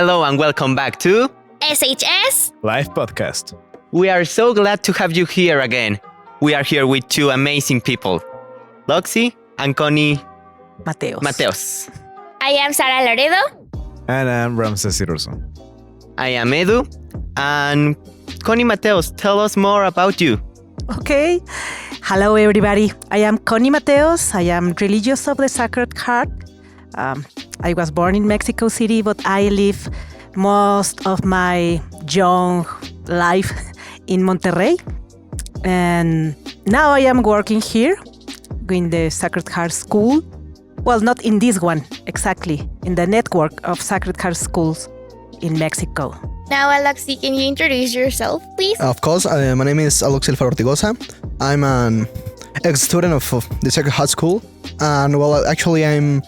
Hello and welcome back to SHS Live Podcast. We are so glad to have you here again. We are here with two amazing people, Loxy and Connie Mateos. I am Sara Loredo. And I'm Ramses Iruso. I am Edu. And Connie Mateos, tell us more about you. Okay. Hello, everybody. I am Connie Mateos. I am religious of the Sacred Heart. I was born in Mexico City, but I live most of my young life in Monterrey. And now I am working here in the Sacred Heart School. Well, not in this one, exactly, in the network of Sacred Heart schools in Mexico. Now, Alexi, can you introduce yourself, please? Of course, my name is Aloxel Ortigosa. I'm an ex-student of the Sacred Heart School. And well, actually, I'm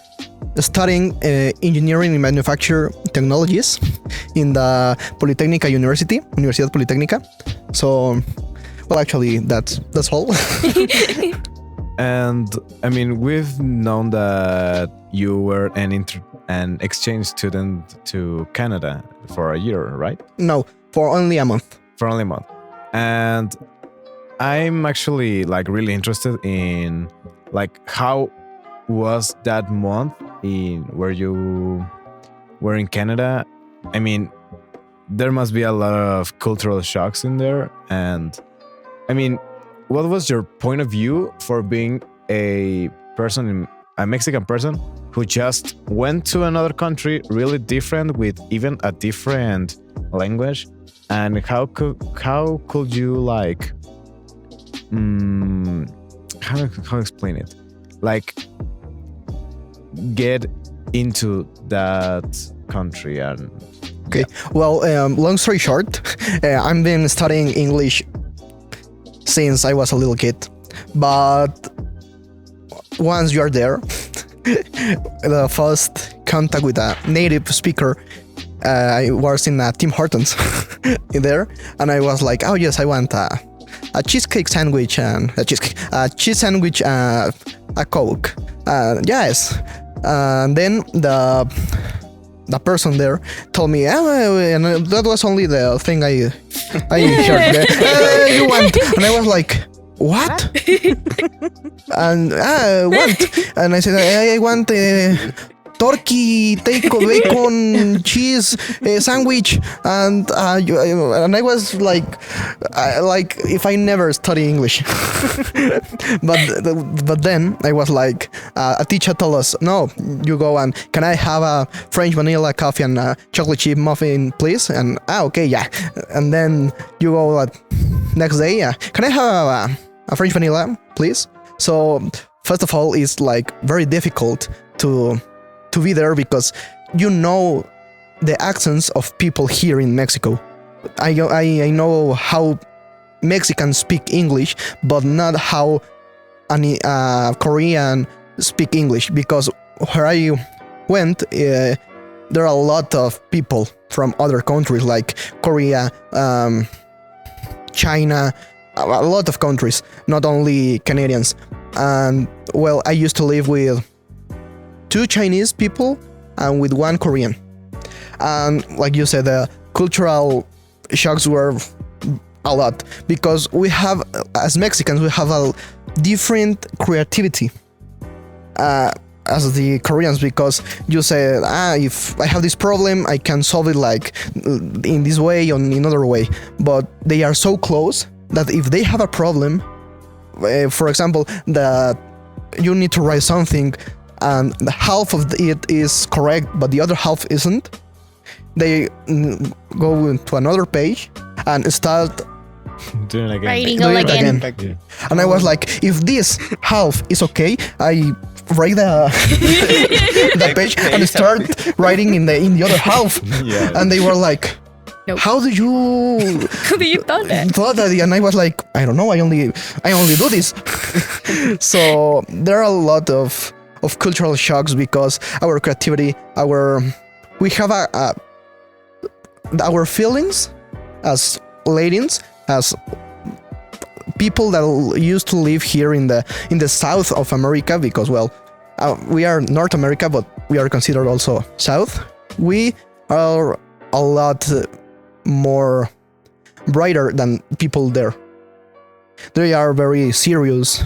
studying engineering and manufacture technologies in the Politecnica University, Universidad Politecnica. So, well, actually, that's all. And I mean, we've known that you were an exchange student to Canada for a year, right? No, for only a month. For only a month. And I'm actually really interested in how was that month where you were in Canada. I mean, there must be a lot of cultural shocks in there. And I mean, what was your point of view for being a Mexican person who just went to another country really different with even a different language? And how could you how explain it? Get into that country and okay. Yeah. Well, long story short, I've been studying English since I was a little kid, but once you are there, the first contact with a native speaker, I was in Tim Hortons there, and I was like, oh yes, I want a cheesecake sandwich and a cheese sandwich, a Coke, yes. And then the person there told me, and that was only the thing I heard. You want? And I was like, what? And what? And I said, I want turkey, bacon, cheese sandwich, and I was like if I never study English. but then I was like, a teacher told us, no, you go and can I have a French vanilla coffee and a chocolate chip muffin, please? And okay, yeah. And then you go next day, can I have a French vanilla, please? So first of all, it's very difficult to be there because you know the accents of people here in Mexico. I know how Mexicans speak English, but not how Korean speak English, because where I went, there are a lot of people from other countries like Korea, China, a lot of countries, not only Canadians. And well, I used to live with 2 Chinese people and with 1 Korean. And like you said, the cultural shocks were a lot because we have, as Mexicans, we have a different creativity as the Koreans, because you say, if I have this problem, I can solve it in this way or in another way. But they are so close that if they have a problem, for example, that you need to write something and the half of it is correct, but the other half isn't, they go to another page and start doing it again. Writing all again. Yeah. And I was like, if this half is okay, I break the page and start writing in the other half. Yeah. And they were like, nope. How do you thought that? And I was like, I don't know, I only do this. So there are a lot of cultural shocks because our creativity, we have our feelings as Latins, as people that used to live here in the south of America, because we are North America, but we are considered also South. We are a lot more brighter than people there. They are very serious.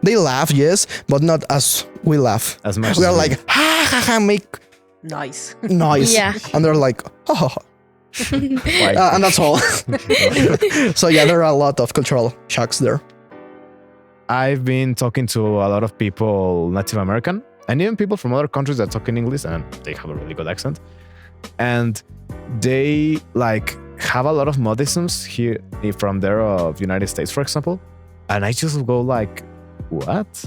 They laugh, yes, but not as we laugh. As much We as are we- like, ha ha ha, make Nice. noise. Yeah. And they're like, ha ha ha. like, And that's all. So yeah, there are a lot of cultural shocks there. I've been talking to a lot of people, Native American, and even people from other countries that talk in English, and they have a really good accent. And they like have a lot of modisms here from there of United States, for example. And I just go like, what?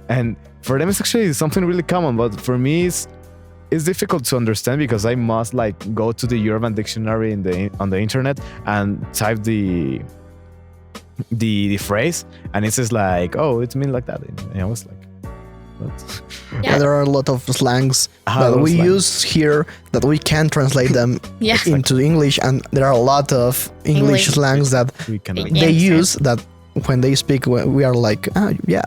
And for them, it's actually something really common, but for me, it's difficult to understand because I must like go to the Urban Dictionary on the internet and type the phrase, and it says like, oh, it's mean like that. And I was like, what? Yeah, there are a lot of slangs that we use here that we can translate them Yeah. into English, and there are a lot of English English. slangs that We can Yeah. they understand. use that when they speak, we are like, yeah.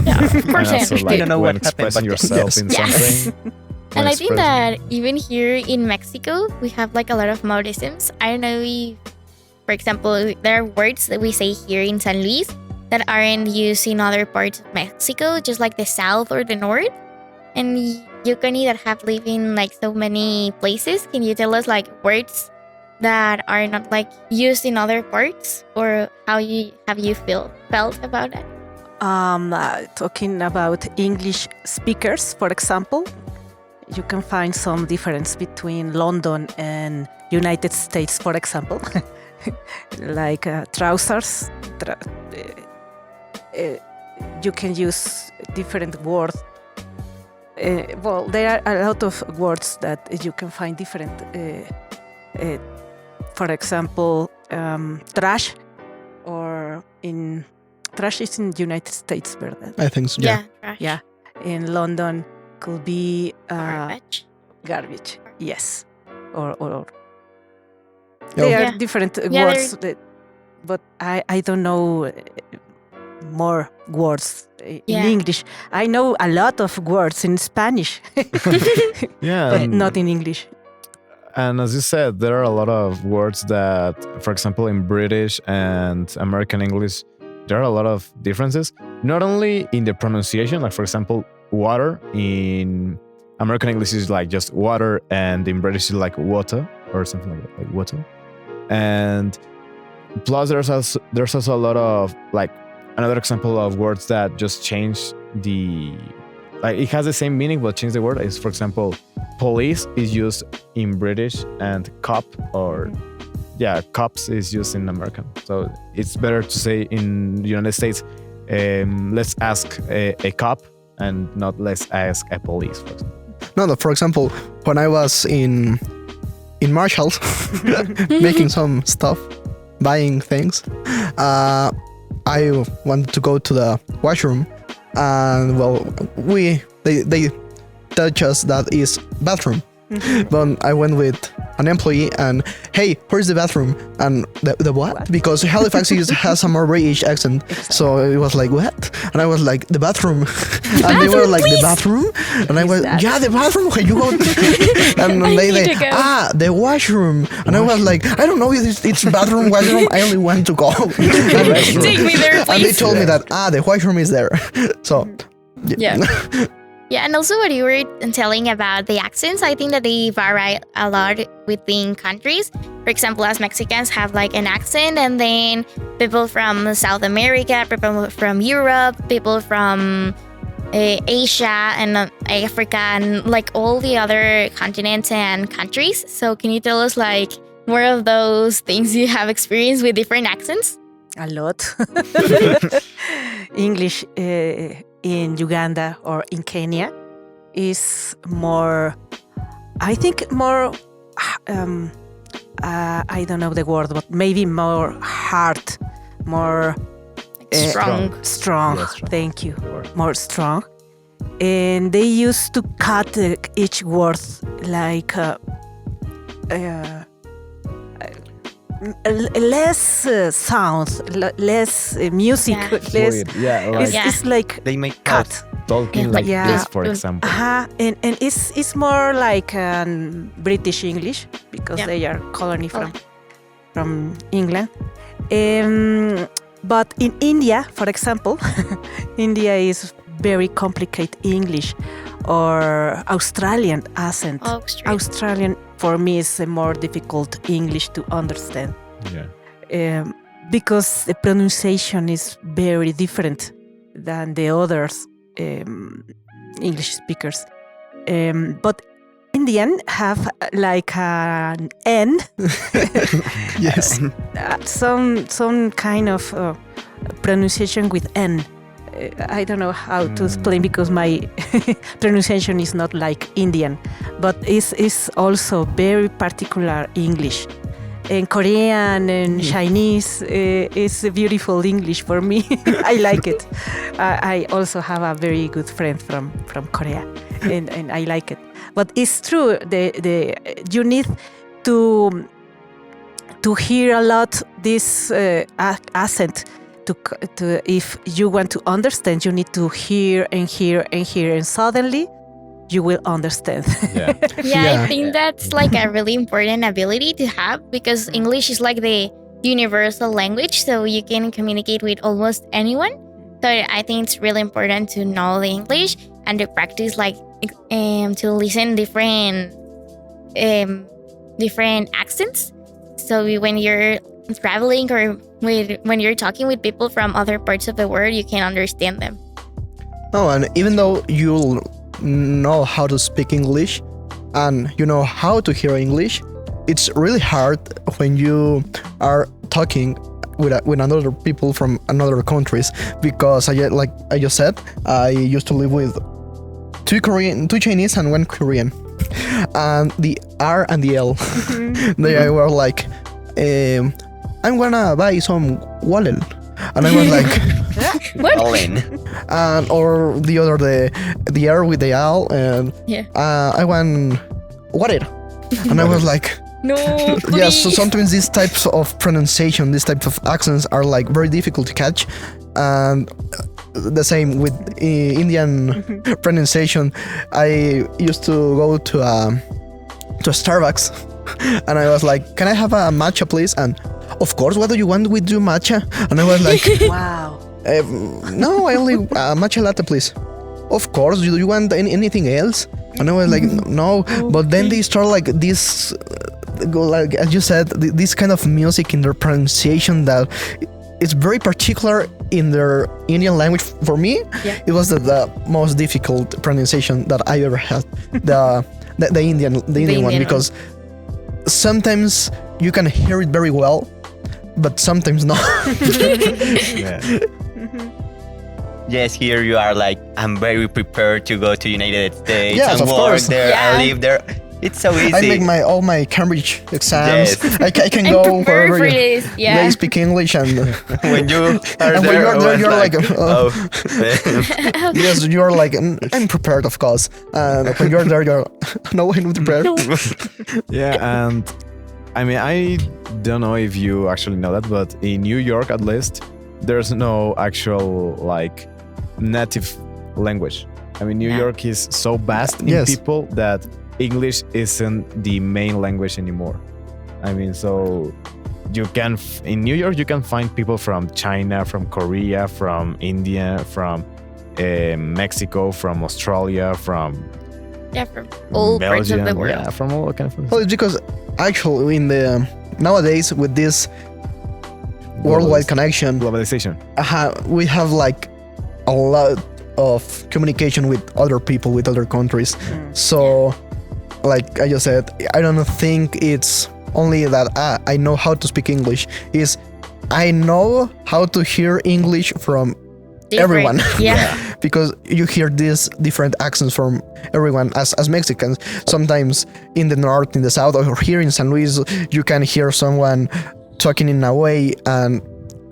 Yeah, of and course I also understand. like don't know when what happened, expressing but yourself yes. in Yes. something. And when I think expressing- that even here in Mexico, we have like a lot of modisms. I don't know if, for example, there are words that we say here in San Luis that aren't used in other parts of Mexico, just like the south or the north. And you, Connie, that have lived in like so many places, can you tell us like words that are not like used in other parts, or how you felt about that? Talking about English speakers, for example, you can find some difference between London and United States, for example, like trousers. You can use different words. Well, there are a lot of words that you can find different. For example, trash, or in trash is in United States, ¿verdad? I think so. Yeah. Trash. Yeah. In London could be Garbage. garbage. Yes. Or Yeah. they Yeah. are different Yeah, words, but I don't know more words in Yeah. English. I know a lot of words in Spanish, yeah, but and- not in English. And as you said, there are a lot of words that, for example, in British and American English, there are a lot of differences. Not only in the pronunciation, like for example, water in American English is like just water, and in British is like water or something like that, like water. And plus, there's also a lot of like another example of words that just change like it has the same meaning but change the word. Is, for example, police is used in British, and cop cops is used in American. So it's better to say in the United States, let's ask a cop and not let's ask a police, for example. No, for example, when I was in Marshall's making some stuff, buying things, I wanted to go to the washroom, and well, they touch us that is bathroom. But I went with an employee and, hey, where's the bathroom? And the what? Because Halifax has a more British accent. So it was like, what? And I was like, the bathroom. And they were like, the bathroom? And I was, yeah, the bathroom. Where you go? And they need to go. the washroom. And I was like, I don't know if it's bathroom, washroom. I only want to go. Take me there, And they please. told me that, the washroom is there. So, Yeah. Yeah, and also what you were telling about the accents, I think that they vary a lot within countries. For example, as Mexicans have like an accent, and then people from South America, people from Europe, people from Asia and Africa, and like all the other continents and countries. So can you tell us like more of those things you have experienced with different accents? A lot. English in Uganda or in Kenya is more, I think more, I don't know the word, but maybe more hard, more Strong. strong. Yeah, strong. Thank you. More strong. And they used to cut each word like less sound, less music, Yeah. less. Fluid. Yeah, like It's like They make cut. cuts. talking like this, for example. And it's more like British English because they are colony from England. But in India, for example, India is very complicated English or Australian accent. Australian for me is a more difficult English to understand. Yeah. Because the pronunciation is very different than the others English speakers. But Indian have like an N. Yes. some kind of pronunciation with N. I don't know how to explain because my pronunciation is not like Indian, but it's also very particular English. And Korean and Chinese is a beautiful English for me. I like it. I also have a very good friend from Korea, and I like it. But it's true. You need to hear a lot this accent. To if you want to understand, you need to hear and hear and hear, and suddenly you will understand. I think that's like a really important ability to have because English is like the universal language, so you can communicate with almost anyone. So I think it's really important to know the English and to practice like to listen different accents. So when you're traveling or when you're talking with people from other parts of the world, you can understand them. Oh, and even though you'll know how to speak English and you know how to hear English, it's really hard when you are talking with other people from another countries because like I just said, I used to live with two Chinese and one Korean, and the R and the L they were like I'm gonna buy some wallet, and I was like what? And or the other the R with the L, and I want water, and I was like no, please. Yeah, so sometimes these types of pronunciation, these types of accents are like very difficult to catch, and the same with Indian pronunciation. I used to go to a Starbucks, and I was like, "Can I have a matcha, please?" And of course, what do you want with your matcha? And I was like, wow. No, I only matcha latte, please. Of course, do you want anything else? And I was like, no. But then they start like this, like as you said, this kind of music in their pronunciation that it's very particular in their Indian language. For me, it was the most difficult pronunciation that I ever had. The Indian one, because sometimes you can hear it very well, but sometimes not. Yes, here you are like, I'm very prepared to go to United States Yes, and of work course. there and live there. It's so easy. I make all my Cambridge exams. Yes. I can I'm go prepared wherever for this. Yeah. they speak English, and When you are and when there, you're there, was you're like, oh. yes, you're like, I'm prepared, of course. And when you're there, you're no, I'm not prepared. Yeah, and I mean, I don't know if you actually know that, but in New York, at least, there's no actual like native language. I mean, New York is so vast in people that English isn't the main language anymore. I mean, so you can in New York you can find people from China, from Korea, from India, from Mexico, from Australia, from from all parts of the world. Yeah, from all kinds of places. Well, it's because actually in the nowadays with this worldwide connection, globalization, we have like a lot of communication with other people, with other countries. So, like I just said, I don't think it's only that I know how to speak English. Is I know how to hear English from everyone. Yeah. Because you hear these different accents from everyone as Mexicans. Sometimes in the north, in the south, or here in San Luis, you can hear someone talking in a way and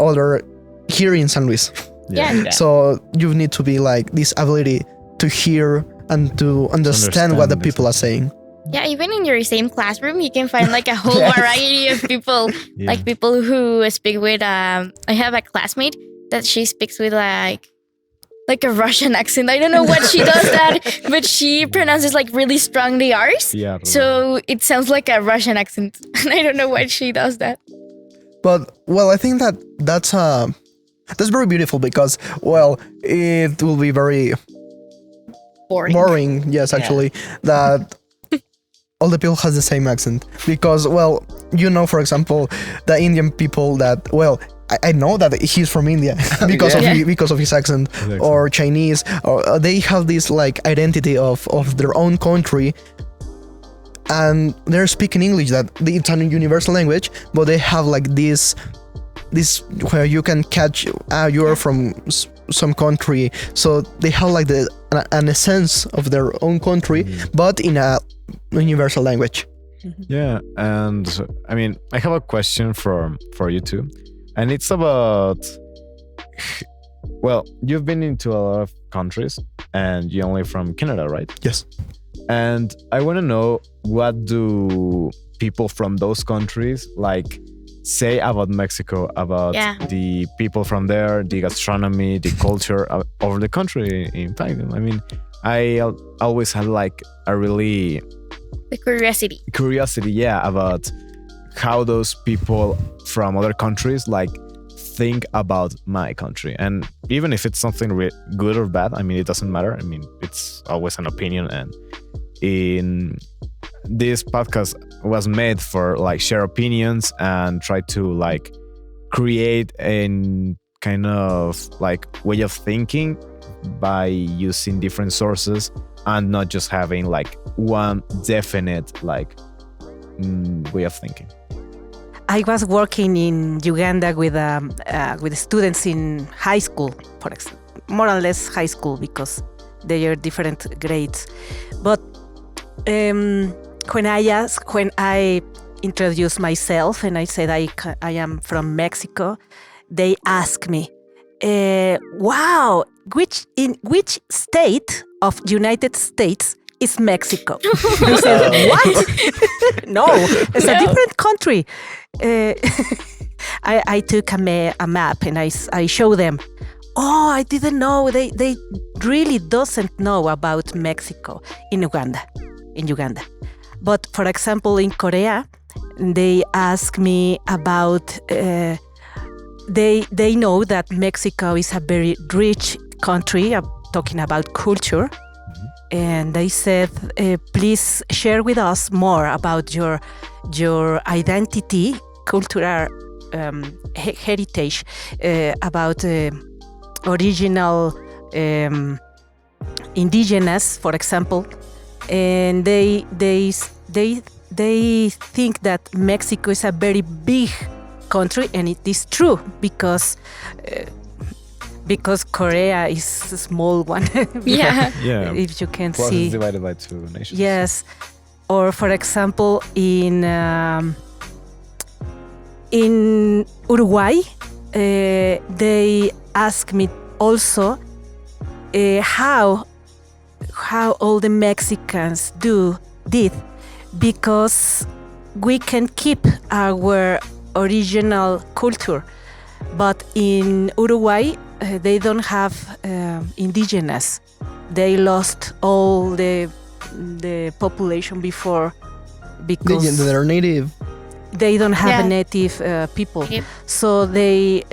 other here in San Luis. Yeah. So you need to be like this ability to hear and to understand what the people are saying. Yeah, even in your same classroom, you can find like a whole variety of people, like people who speak with. I have a classmate that she speaks with like like a Russian accent. I don't know what she does that, but she pronounces like really strong the R's. Yeah. So it sounds like a Russian accent. And I don't know why she does that. But well, I think that's very beautiful because well, it will be very boring. Yes, actually, that all the people has the same accent because well, for example, the Indian people that well. I know that he's from India because of his accent, or Chinese, or they have this like identity of their own country, and they're speaking English. That it's a universal language, but they have like this where you can catch you're from some country, so they have like an essence of their own country, but in a universal language. Yeah, and I mean, I have a question for you two. And it's about, well, you've been into a lot of countries and you're only from Canada, right? Yes. And I want to know, what do people from those countries like say about Mexico, about the people from there, the gastronomy, the culture of the country? In fact, I mean, I always had like a really... The curiosity. About how those people from other countries like think about my country, and even if it's something good or bad, I mean, it doesn't matter. I mean, it's always an opinion, and in this podcast was made for like share opinions and try to like create a kind of like way of thinking by using different sources and not just having like one definite like way of thinking. I was working in Uganda with students in high school, for example, more or less high school because they are different grades. But when I introduced myself and I said I am from Mexico, they asked me, "Wow, in which state of United States is Mexico?" I said, "What? No, it's a different country." I took a map and I showed them. Oh, I didn't know. They really doesn't know about Mexico in Uganda. But for example, in Korea, they ask me about. They know that Mexico is a very rich country. I'm talking about culture. And they said, please share with us more about your identity, cultural heritage, about original indigenous, for example. And they think that Mexico is a very big country, and it is true because Korea is a small one. Yeah. If you can Plus see. It's divided by two nations. Yes. Or for example, in Uruguay, they ask me also how all the Mexicans did, because we can keep our original culture, but in Uruguay they don't have indigenous. They lost all the population before because they're native. They don't have a native people. Yep. So they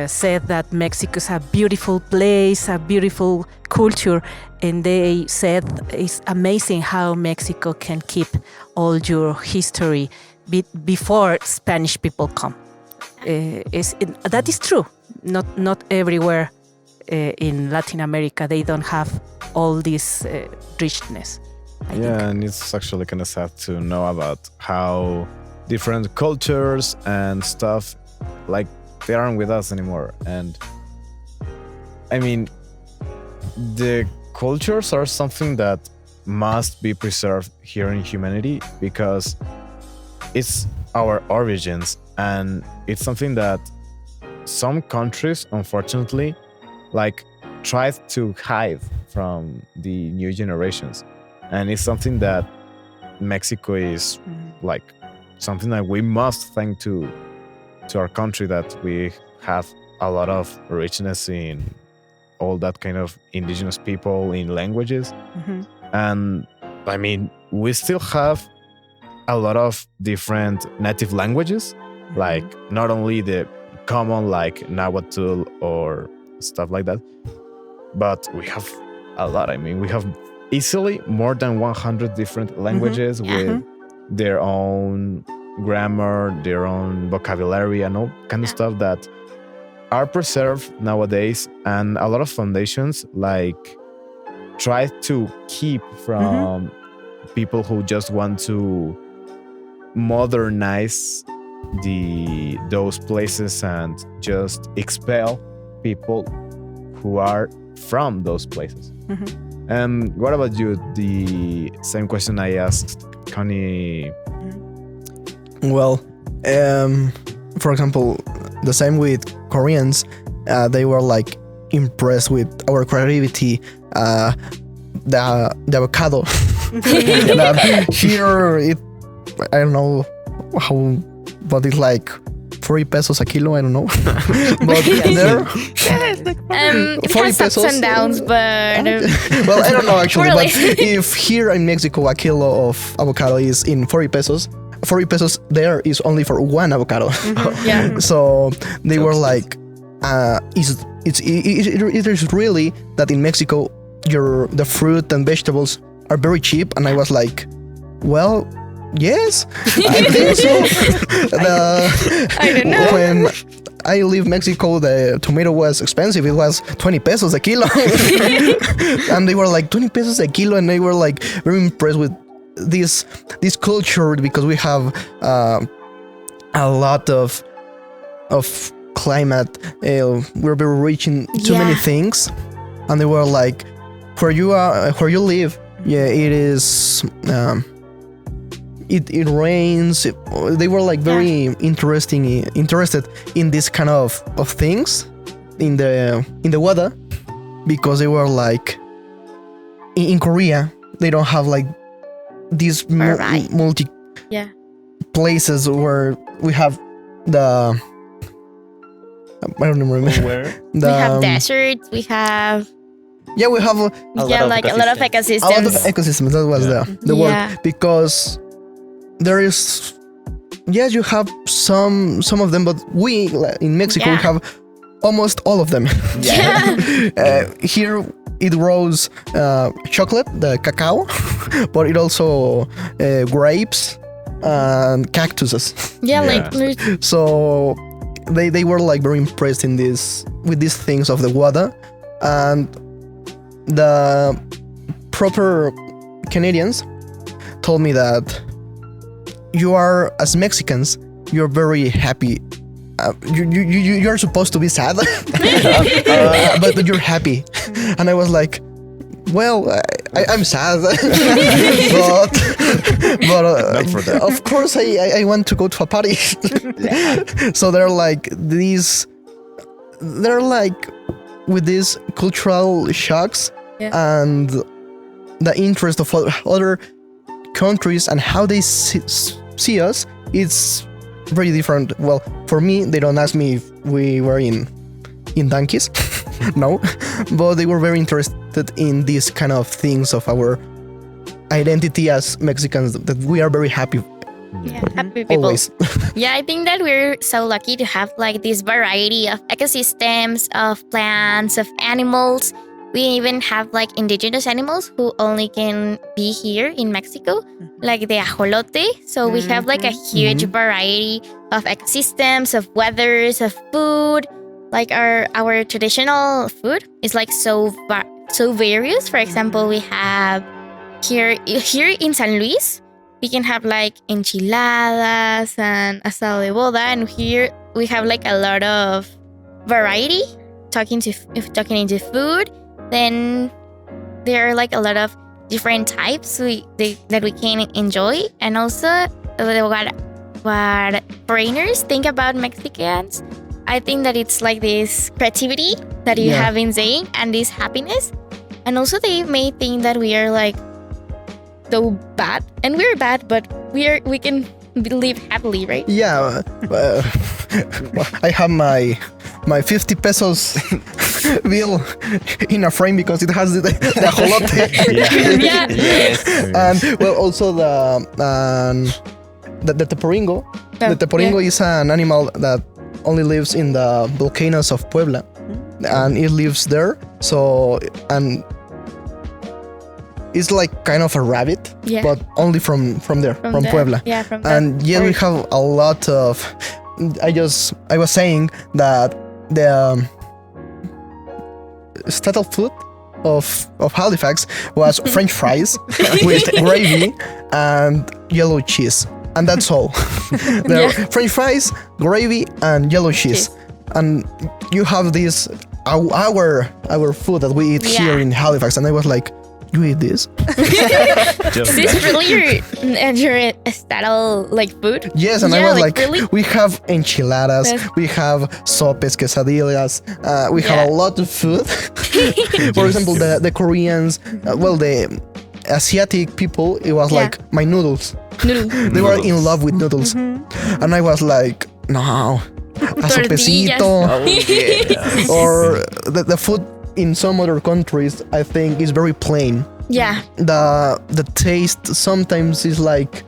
said that Mexico is a beautiful place, a beautiful culture, and they said it's amazing how Mexico can keep all your history before Spanish people come. That is true. Not everywhere in Latin America they don't have all this richness. I think. And it's actually kind of sad to know about how different cultures and stuff, like, they aren't with us anymore. And I mean, the cultures are something that must be preserved here in humanity because it's our origins, and it's something that some countries, unfortunately, like, try to hide from the new generations. And it's something that Mexico is like something that we must thank to our country, that we have a lot of richness in all that kind of indigenous people in languages. Mhm. And I mean, we still have a lot of different native languages, like not only the common like Nahuatl or stuff like that, but we have a lot. I mean, we have easily more than 100 different languages with their own grammar, their own vocabulary, and all kind of stuff that are preserved nowadays. And a lot of foundations like try to keep from people who just want to modernize those places and just expel people who are from those places. What about you? The same question I asked Connie. Well, for example, the same with Koreans. They were like impressed with our creativity. The avocado. Here, I don't know how, but it's like 40 pesos a kilo. I don't know. But there, It 40 has ups pesos. and downs, but Well, I don't know actually. Really? But if here in Mexico a kilo of avocado is in 40 pesos, 40 pesos there is only for one avocado. yeah. So they were like, it is really that in Mexico the fruit and vegetables are very cheap, and I was like, well, yes, I think so. I don't know. When I leave Mexico, the tomato was expensive. It was 20 pesos a kilo. And they were like 20 pesos a kilo, and they were like very impressed with this culture, because we have a lot of climate. We're very rich in too many things, and they were like, where you live, it is. It rains. They were like very interested in this kind of things in the weather, because they were like in Korea they don't have like these multi places where we have the I don't remember Where? We have deserts. We have we have a lot of ecosystems. a lot of ecosystems. That was the word, because there is, yes, you have some of them, but we in Mexico we have almost all of them. Here it grows chocolate, the cacao, but it also grapes and cactuses. So they were like very impressed with these things of the weather, and the proper Canadians told me that you are, as Mexicans, you're very happy. You're supposed to be sad, but you're happy. And I was like, well, I'm sad, but of course I want to go to a party. So they're like with these cultural shocks and the interest of other countries and how they see us, it's very different. Well, for me, they don't ask me if we were in donkeys, no, but they were very interested in these kind of things of our identity as Mexicans, that we are very happy. Happy people. Always. I think that we're so lucky to have like this variety of ecosystems, of plants, of animals. We even have like indigenous animals who only can be here in Mexico, like the ajolote. So we have like a huge variety of ecosystems, of weathers, of food. Like our traditional food is like so various. For example, we have here in San Luis, we can have like enchiladas and asado de boda, and here we have like a lot of variety talking into food. Then there are like a lot of different types that we can enjoy, and also what foreigners think about Mexicans. I think that it's like this creativity that you have been saying, and this happiness, and also they may think that we are like so bad, and we're bad, but we can live happily, right? I have my my 50 pesos bill in a frame because it has the ajolote. Yeah. Yes. And well, also the teporingo. The teporingo is an animal that only lives in the volcanoes of Puebla, and it lives there. So, and it's like kind of a rabbit, but only from there, from Puebla. Yeah, from and yeah, we have a lot of. I was saying that the staple food of Halifax was French fries with gravy and yellow cheese, and that's all. There are French fries, gravy, and yellow cheese, and you have this our food that we eat here in Halifax, and I was like, you eat this? Is this really your statal like food? Yes, and I was like, really? we have enchiladas, we have sopes, quesadillas, we have a lot of food. For example, the Koreans, the Asiatic people, it was like my noodles. They were in love with noodles. And I was like, no, a sopecito. Or the food in some other countries, I think, is very plain. Yeah. The taste sometimes is like,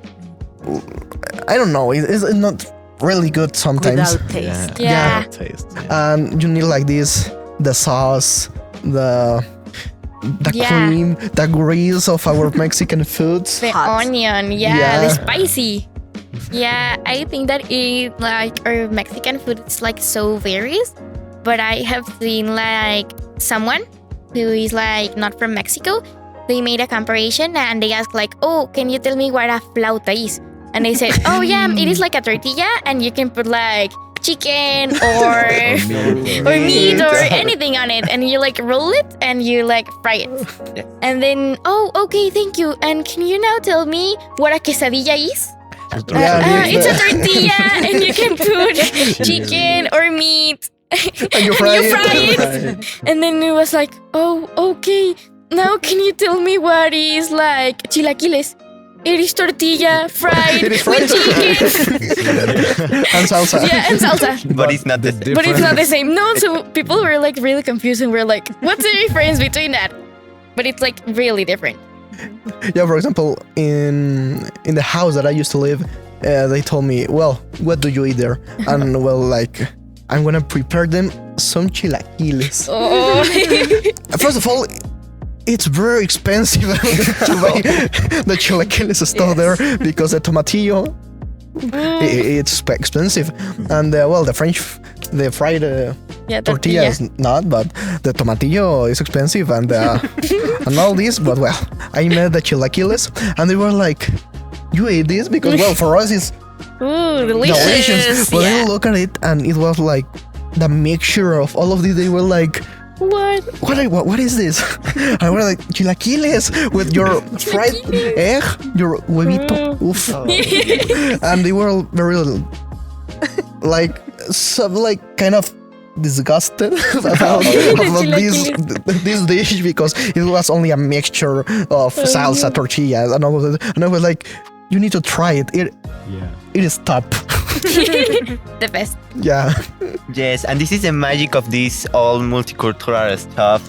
I don't know, it's not really good sometimes. Without taste. Yeah. Taste. And you need like this, the sauce, the cream, the grease of our Mexican foods. The onion, the spicy. Yeah, I think that it like our Mexican food is like so varies. But I have seen like someone who is like not from Mexico. They made a comparison and they asked like, oh, can you tell me what a flauta is? And they said, oh yeah, it is like a tortilla and you can put like chicken or meat or anything on it, and you like roll it and you like fry it. And then, oh, okay, thank you. And can you now tell me what a quesadilla is? It's a tortilla and you can put chicken or meat. And you fry it. And then it was like, oh, okay. Now can you tell me what is like chilaquiles? It is tortilla fried with chicken. And salsa. Yeah, and salsa. But it's not the same. But it's not the same. No, so people were like really confused and we're like, what's the difference between that? But it's like really different. Yeah, for example, in the house that I used to live, they told me, well, what do you eat there? And well, like, I'm gonna prepare them some chilaquiles. Oh. First of all, it's very expensive to buy the chilaquiles store there because the tomatillo, it's expensive. And the fried tortilla is not, but the tomatillo is expensive and and all this. But well, I made the chilaquiles and they were like, you ate this? Because well, for us it's delicious. But then look at it and it was like the mixture of all of these. They were like, what is this? I was like, chilaquiles with your fried egg, your huevito. Oof. And they were very like kind of disgusted about this dish because it was only a mixture of salsa, tortillas, and all of that. And I was like, you need to try it. It is top. The best. Yeah. Yes, and this is the magic of this all multicultural stuff.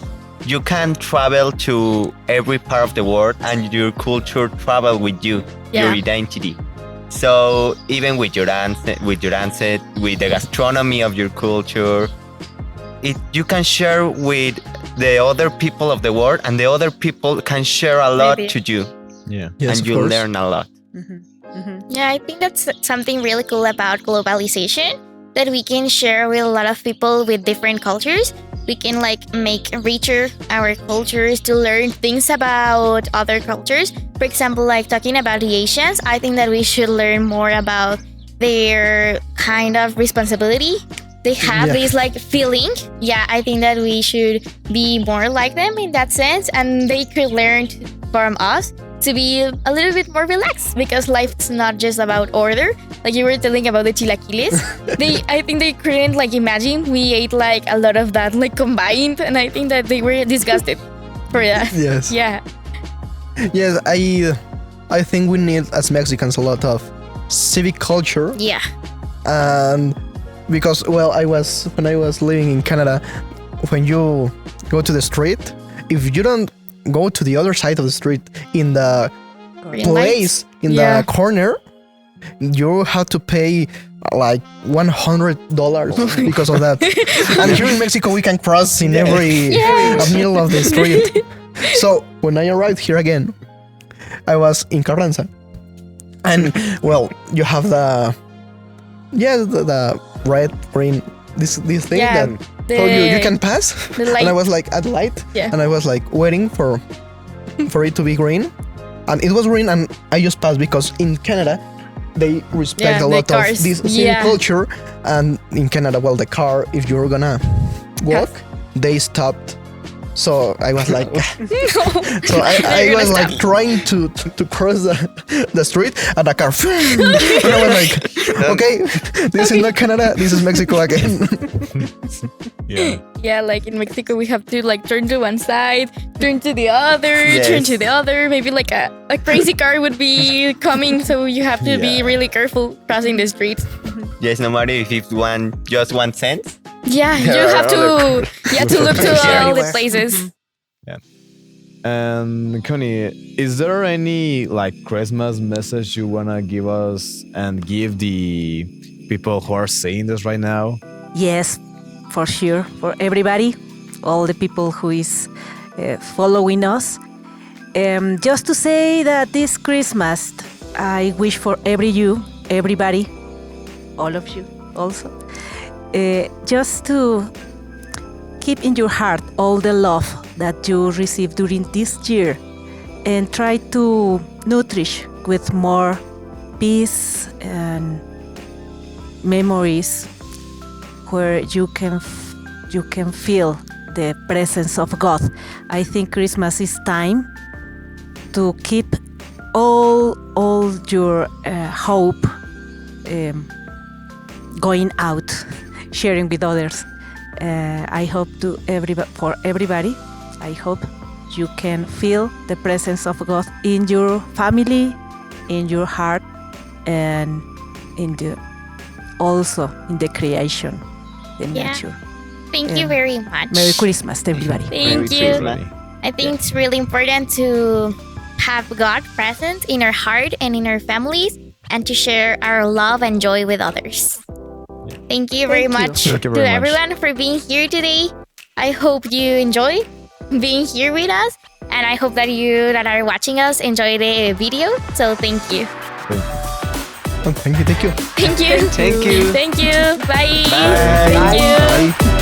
You can travel to every part of the world and your culture travel with you, your identity. So even with your ancestry, with the gastronomy of your culture, you can share with the other people of the world, and the other people can share a lot to you. Yeah. Yes, and you learn a lot. Yeah, I think that's something really cool about globalization, that we can share with a lot of people with different cultures. We can like make richer our cultures to learn things about other cultures. For example, like talking about the Asians, I think that we should learn more about their kind of responsibility. They have this like feeling. Yeah, I think that we should be more like them in that sense, and they could learn from us to be a little bit more relaxed, because life's not just about order. Like you were telling about the chilaquiles. I think they couldn't like imagine we ate like a lot of that like combined, and I think that they were disgusted for that. Yes. Yeah. Yes, I think we need as Mexicans a lot of civic culture. Yeah. And because when I was living in Canada, when you go to the street, if you don't go to the other side of the street in the place in the corner, you have to pay like $100 because of that. And here in Mexico, we can cross in every middle of the street. So when I arrived here again, I was in Carranza, and you have the red, green, this thing that you can pass. And I was like at light, and I was like waiting for it to be green, and it was green, and I just passed because in Canada they respect a lot of this city culture, and in Canada, the car, if you're gonna walk, they stopped. So I was like, so I was like trying to cross the street, and the car, and I was like, okay, this is not Canada, this is Mexico again. Yeah, like in Mexico, we have to like turn to one side, turn to the other, turn to the other. Maybe like a crazy car would be coming, so you have to be really careful crossing the streets. Yes, no matter if it's just 1 cent. Yeah, you have to look to all the places. Yeah. And Connie, is there any like Christmas message you wanna give us and give the people who are seeing this right now? Yes, for sure. For everybody, all the people who is following us. Just to say that this Christmas, I wish for everybody, all of you also, just to keep in your heart all the love that you received during this year, and try to nourish with more peace and memories where you can feel the presence of God. I think Christmas is time to keep all your hope going out, sharing with others. I hope for everybody, I hope you can feel the presence of God in your family, in your heart, and also in the creation, the nature. Thank you very much. Merry Christmas, everybody. Thank you. I think it's really important to have God present in our heart and in our families, and to share our love and joy with others. Thank you very much to everyone for being here today. I hope you enjoy being here with us, and I hope that you that are watching us enjoy the video. So thank you. Thank you. Thank you. Thank you. Thank you. Bye. Bye. Thank you. Bye.